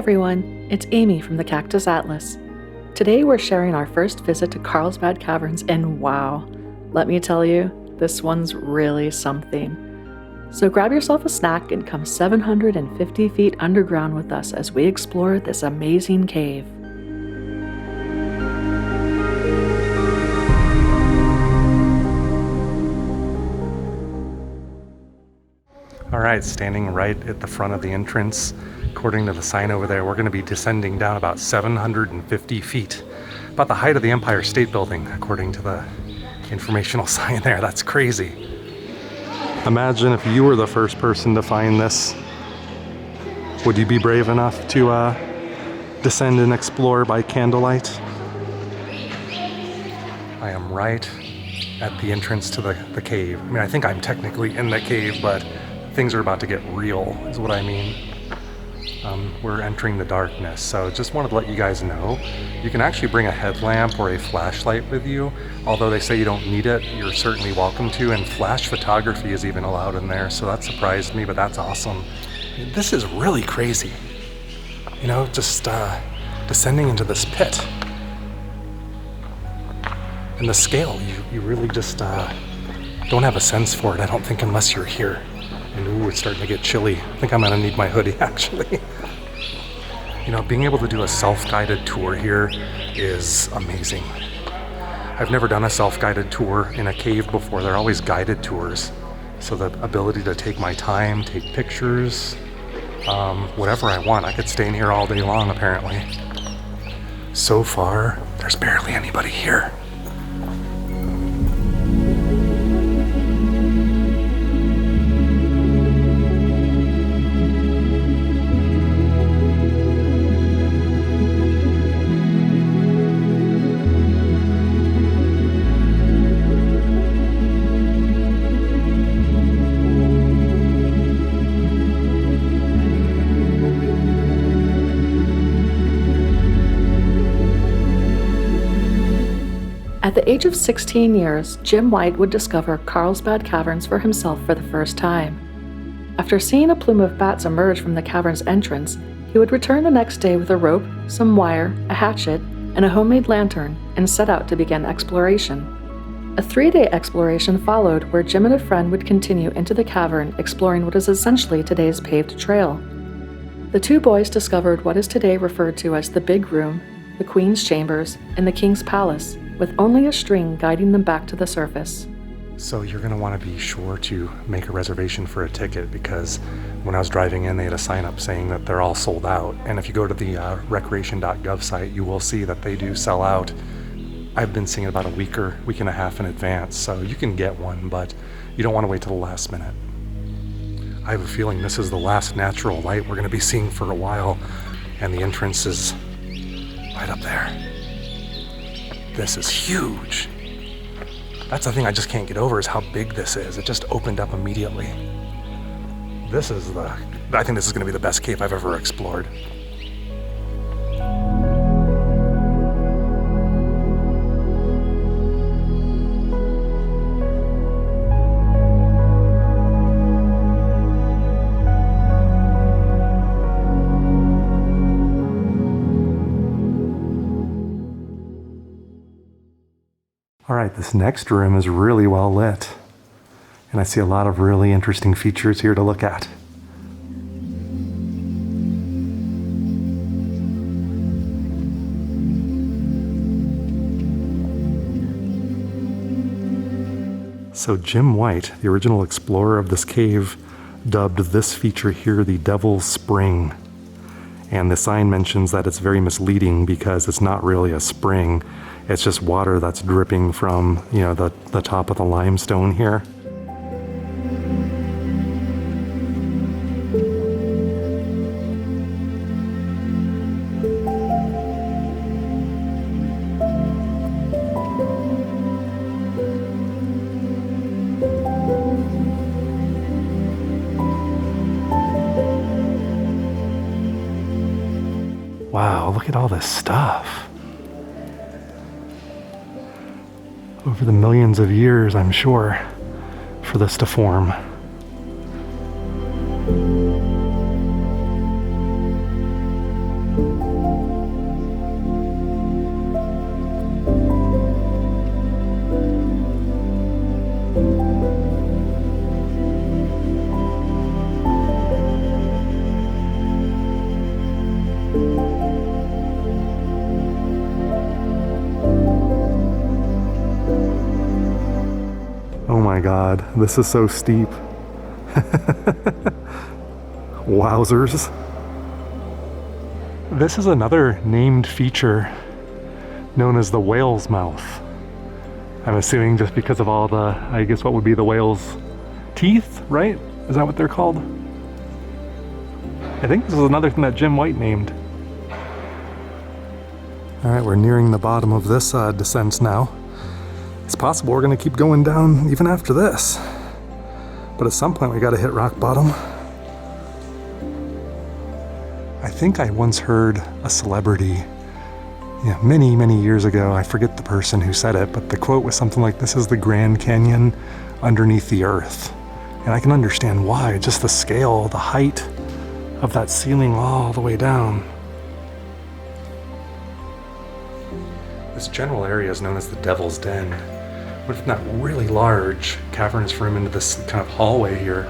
everyone, it's Amy from the Cactus Atlas. Today we're sharing our first visit to Carlsbad Caverns, and wow, let me tell you, this one's really something. So grab yourself a snack and come 750 feet underground with us as we explore this amazing cave. All right, standing right at the front of the entrance. According to the sign over there, we're going to be descending down about 750 feet, about the height of the Empire State Building, according to the informational sign there. That's crazy. Imagine if you were the first person to find this. Would you be brave enough to descend and explore by candlelight? I am right at the entrance to the cave. I mean, I think I'm technically in the cave, but things are about to get real, is what I mean. We're entering the darkness, so just wanted to let you guys know, you can actually bring a headlamp or a flashlight with you. Although they say you don't need it, you're certainly welcome to, and flash photography is even allowed in there, so that surprised me, but that's awesome. This is really crazy. You know, just descending into this pit. And the scale, you really just don't have a sense for it, I don't think, unless you're here. And ooh, it's starting to get chilly. I think I'm gonna need my hoodie, actually. You know, being able to do a self-guided tour here is amazing. I've never done a self-guided tour in a cave before. They're always guided tours. So the ability to take my time, take pictures, whatever I want. I could stay in here all day long, apparently. So far, there's barely anybody here. At the age of 16 years, Jim White would discover Carlsbad Caverns for himself for the first time. After seeing a plume of bats emerge from the cavern's entrance, he would return the next day with a rope, some wire, a hatchet, and a homemade lantern, and set out to begin exploration. A 3-day exploration followed, where Jim and a friend would continue into the cavern, exploring what is essentially today's paved trail. The two boys discovered what is today referred to as the Big Room, the Queen's Chambers, and the King's Palace, with only a string guiding them back to the surface. So you're going to want to be sure to make a reservation for a ticket, because when I was driving in, they had a sign up saying that they're all sold out. And if you go to the recreation.gov site, you will see that they do sell out. I've been seeing it about a week and a half in advance, so you can get one, but you don't want to wait till the last minute. I have a feeling this is the last natural light we're going to be seeing for a while, and the entrance is right up there. This is huge. That's the thing I just can't get over, is how big this is. It just opened up immediately. I think this is gonna be the best cave I've ever explored. All right, this next room is really well lit, and I see a lot of really interesting features here to look at. So Jim White, the original explorer of this cave, dubbed this feature here the Devil's Spring. And the sign mentions that it's very misleading because it's not really a spring. It's just water that's dripping from, the top of the limestone here. Wow, look at all this stuff. Over the millions of years, I'm sure, for this to form. God, this is so steep. Wowzers. This is another named feature known as the whale's mouth. I'm assuming just because of all the, I guess what would be the whale's teeth, right? Is that what they're called? I think this is another thing that Jim White named. All right, we're nearing the bottom of this descent now. It's possible we're gonna keep going down even after this. But at some point we gotta hit rock bottom. I think I once heard a celebrity, many, many years ago, I forget the person who said it, but the quote was something like, "This is the Grand Canyon underneath the earth." And I can understand why, just the scale, the height of that ceiling all the way down. This general area is known as the Devil's Den, with that really large cavernous room into this kind of hallway here.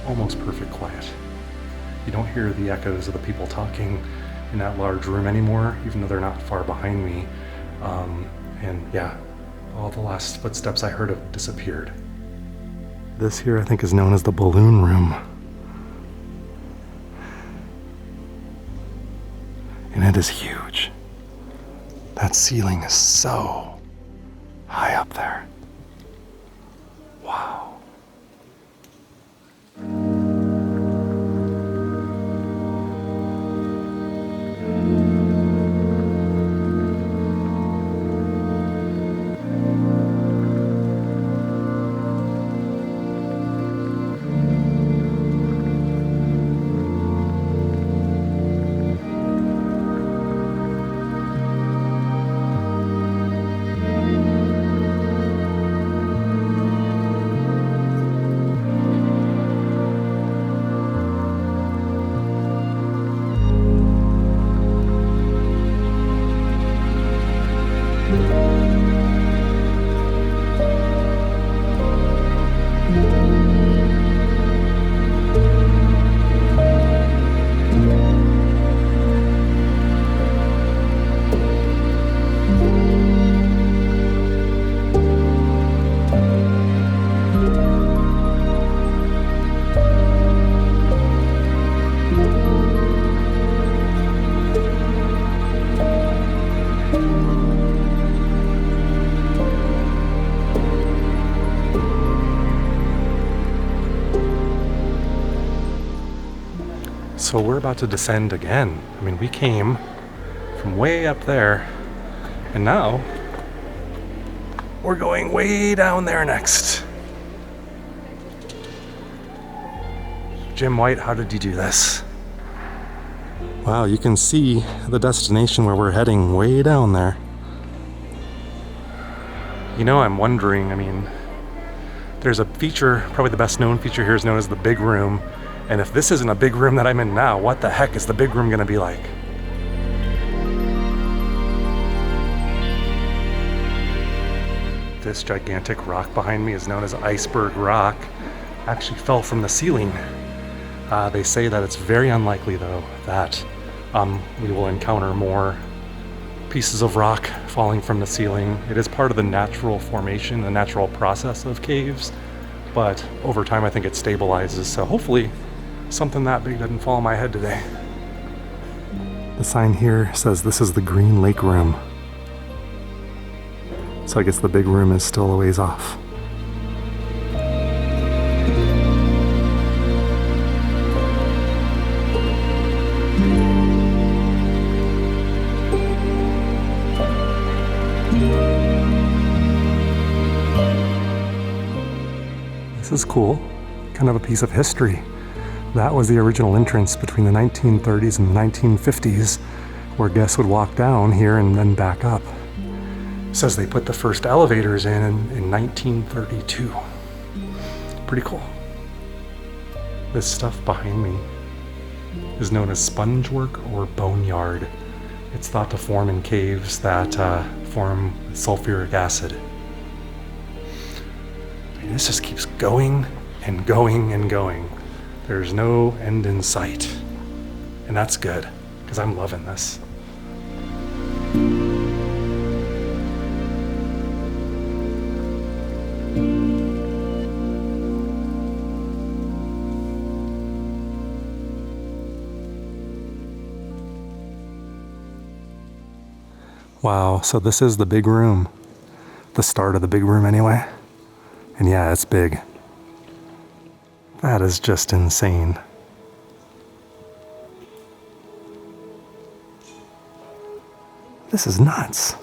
Almost perfect quiet. You don't hear the echoes of the people talking in that large room anymore, even though they're not far behind me. And yeah, all the last footsteps I heard have disappeared. This here I think is known as the balloon room. And it is huge. That ceiling is so high up there. Wow. So we're about to descend again. I mean, we came from way up there, and now we're going way down there next. Jim White, how did you do this? Wow, you can see the destination where we're heading way down there. You know, I'm wondering, I mean, there's a feature, probably the best known feature here is known as the Big Room. And if this isn't a big room that I'm in now, what the heck is the big room gonna be like? This gigantic rock behind me is known as Iceberg Rock. Actually fell from the ceiling. They say that it's very unlikely though that we will encounter more pieces of rock falling from the ceiling. It is part of the natural formation, the natural process of caves, but over time I think it stabilizes, so hopefully something that big doesn't fall on my head today. The sign here says this is the Green Lake Room. So I guess the big room is still a ways off. This is cool, kind of a piece of history. That was the original entrance between the 1930s and the 1950s, where guests would walk down here and then back up. It says they put the first elevators in 1932. Pretty cool. This stuff behind me is known as sponge work or boneyard. It's thought to form in caves that form sulfuric acid. I mean, this just keeps going and going and going. There's no end in sight. And that's good, because I'm loving this. Wow, so this is the big room. The start of the big room anyway. And yeah, it's big. That is just insane. This is nuts.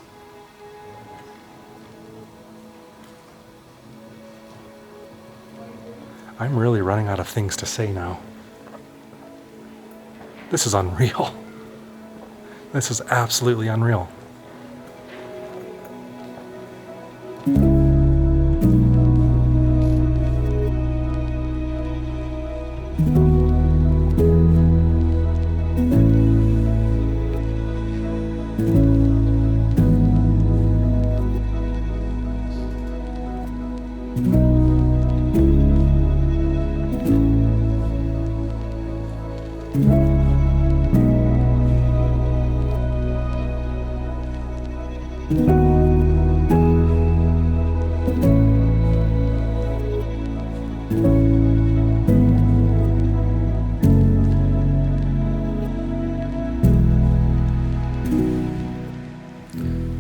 I'm really running out of things to say now. This is unreal. This is absolutely unreal.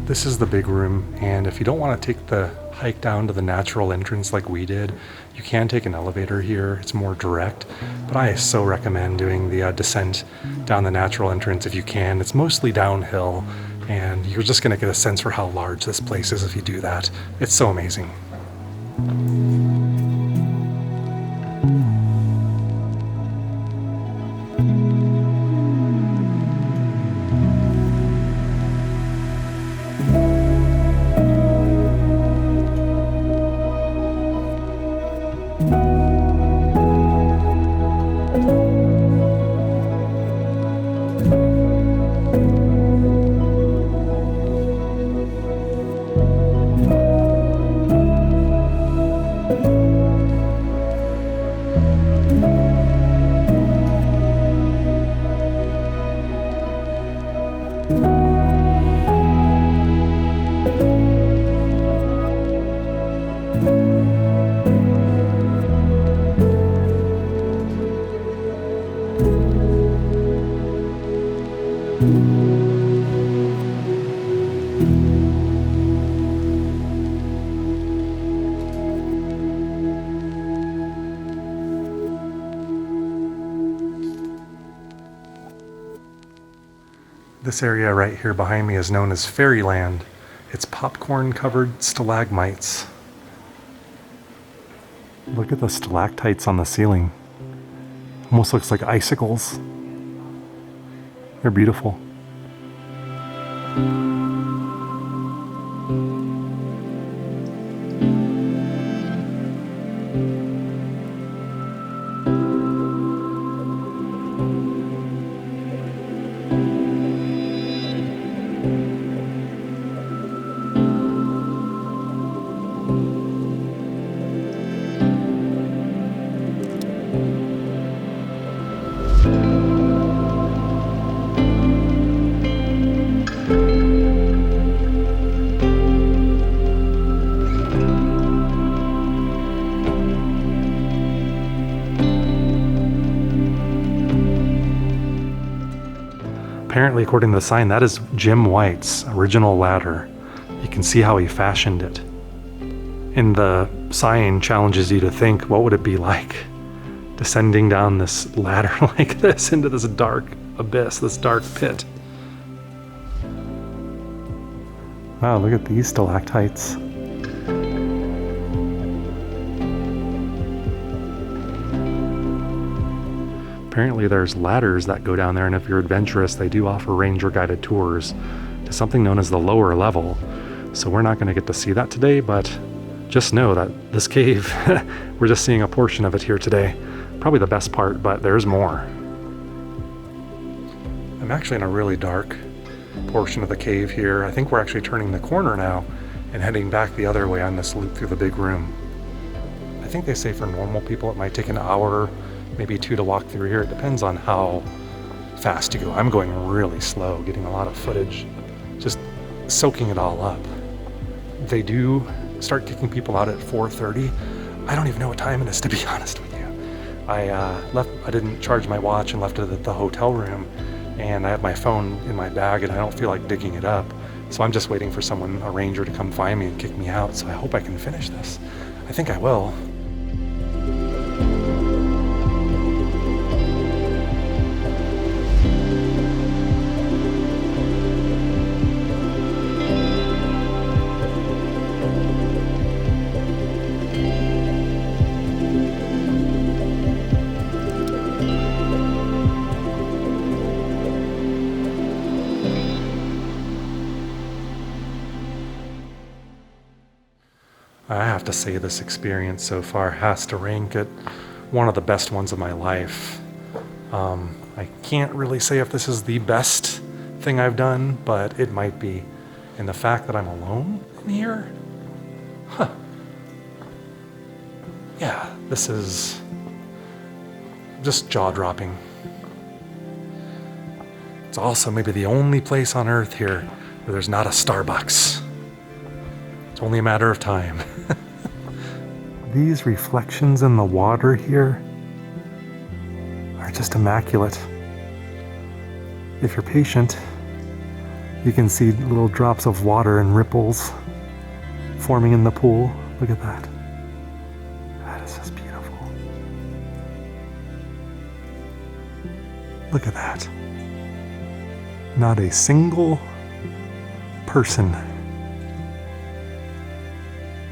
This is the big room, and if you don't want to take the hike down to the natural entrance like we did, you can take an elevator here. It's more direct, but I so recommend doing the descent down the natural entrance if you can. It's mostly downhill, and you're just going to get a sense for how large this place is if you do that. It's so amazing. This area right here behind me is known as Fairyland. It's popcorn-covered stalagmites. Look at the stalactites on the ceiling. Almost looks like icicles. They're beautiful. Apparently, according to the sign, that is Jim White's original ladder. You can see how he fashioned it. And the sign challenges you to think, what would it be like descending down this ladder like this into this dark abyss, this dark pit? Wow, look at these stalactites. Apparently there's ladders that go down there, and if you're adventurous, they do offer ranger guided tours to something known as the lower level. So we're not going to get to see that today, but just know that this cave, we're just seeing a portion of it here today. Probably the best part, but there's more. I'm actually in a really dark portion of the cave here. I think we're actually turning the corner now and heading back the other way on this loop through the big room. I think they say for normal people it might take an hour, maybe 2 to walk through here. It depends on how fast you go. I'm going really slow, getting a lot of footage, just soaking it all up. They do start kicking people out at 4:30. I don't even know what time it is, to be honest with you. I didn't charge my watch and left it at the hotel room, and I have my phone in my bag and I don't feel like digging it up. So I'm just waiting for a ranger to come find me and kick me out. So I hope I can finish this. I think I will. I have to say this experience so far has to rank it one of the best ones of my life. I can't really say if this is the best thing I've done, but it might be. And the fact that I'm alone in here, yeah, this is just jaw-dropping. It's also maybe the only place on Earth here where there's not a Starbucks. It's only a matter of time. These reflections in the water here are just immaculate. If you're patient, you can see little drops of water and ripples forming in the pool. Look at that. That is just beautiful. Look at that. Not a single person.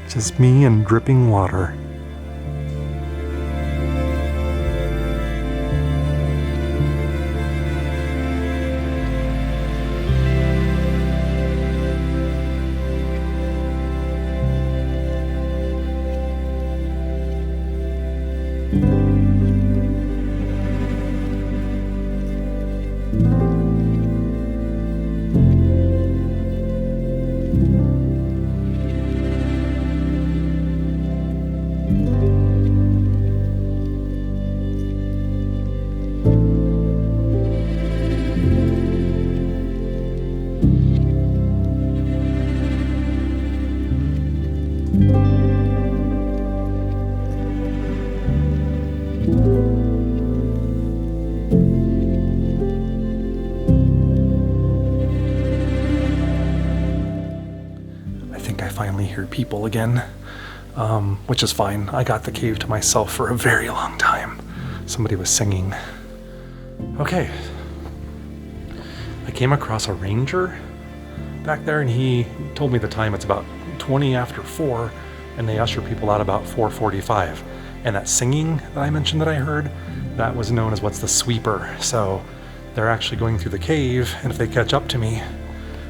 Just me and dripping water. Finally hear people again, which is fine. I got the cave to myself for a very long time. Somebody was singing. Okay. I came across a ranger back there and he told me the time. It's about 20 after 4 and they usher people out about 4:45. And that singing that I mentioned that I heard, that was known as what's the sweeper. So they're actually going through the cave, and if they catch up to me,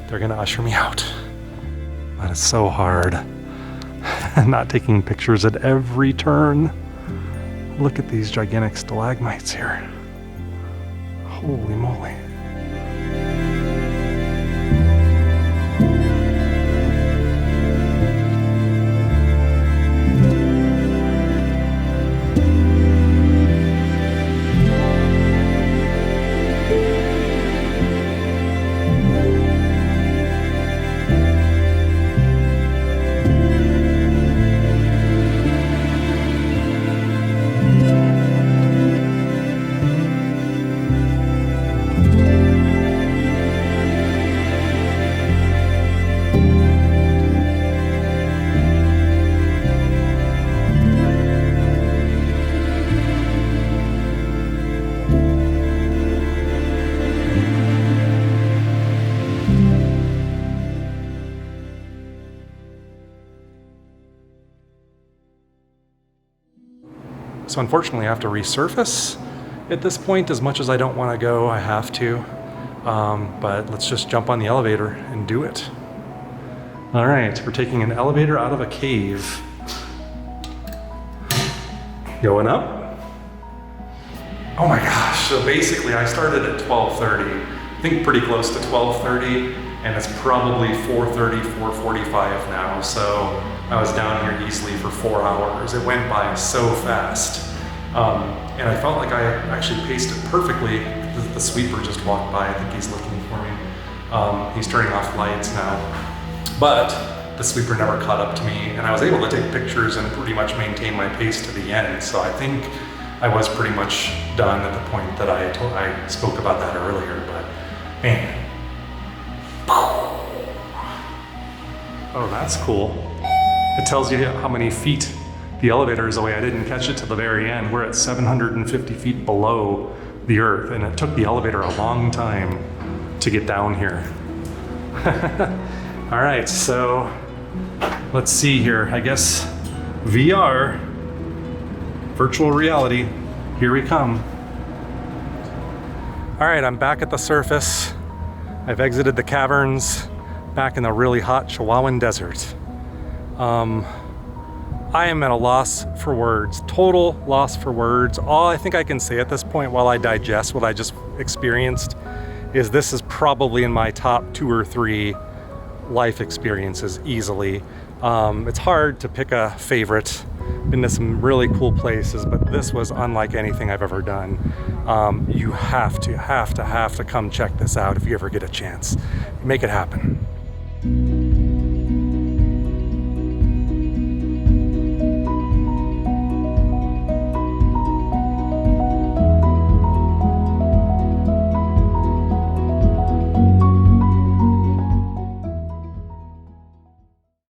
they're gonna usher me out. That is so hard. Not taking pictures at every turn. Look at these gigantic stalagmites here. Holy moly. So unfortunately I have to resurface at this point. As much as I don't want to go, I have to. But let's just jump on the elevator and do it. All right, we're taking an elevator out of a cave. Going up. Oh my gosh, so basically I started at 12:30. I think pretty close to 12:30, and it's probably 4:30, 4:45 now. So I was down here easily for 4 hours. It went by so fast. And I felt like I actually paced it perfectly. The sweeper just walked by. I think he's looking for me. He's turning off lights now. But the sweeper never caught up to me, and I was able to take pictures and pretty much maintain my pace to the end. So I think I was pretty much done at the point that I spoke about that earlier. But man, Oh, that's cool. It tells you how many feet the elevator is away. I didn't catch it to the very end. We're at 750 feet below the Earth, and it took the elevator a long time to get down here. All right, so let's see here. I guess VR, virtual reality, here we come. All right, I'm back at the surface. I've exited the caverns, back in the really hot Chihuahuan Desert. I am at a loss for words, total loss for words. All I think I can say at this point while I digest what I just experienced is this is probably in my top 2 or 3 life experiences easily. It's hard to pick a favorite. Been to some really cool places, but this was unlike anything I've ever done. You have to come check this out if you ever get a chance. Make it happen.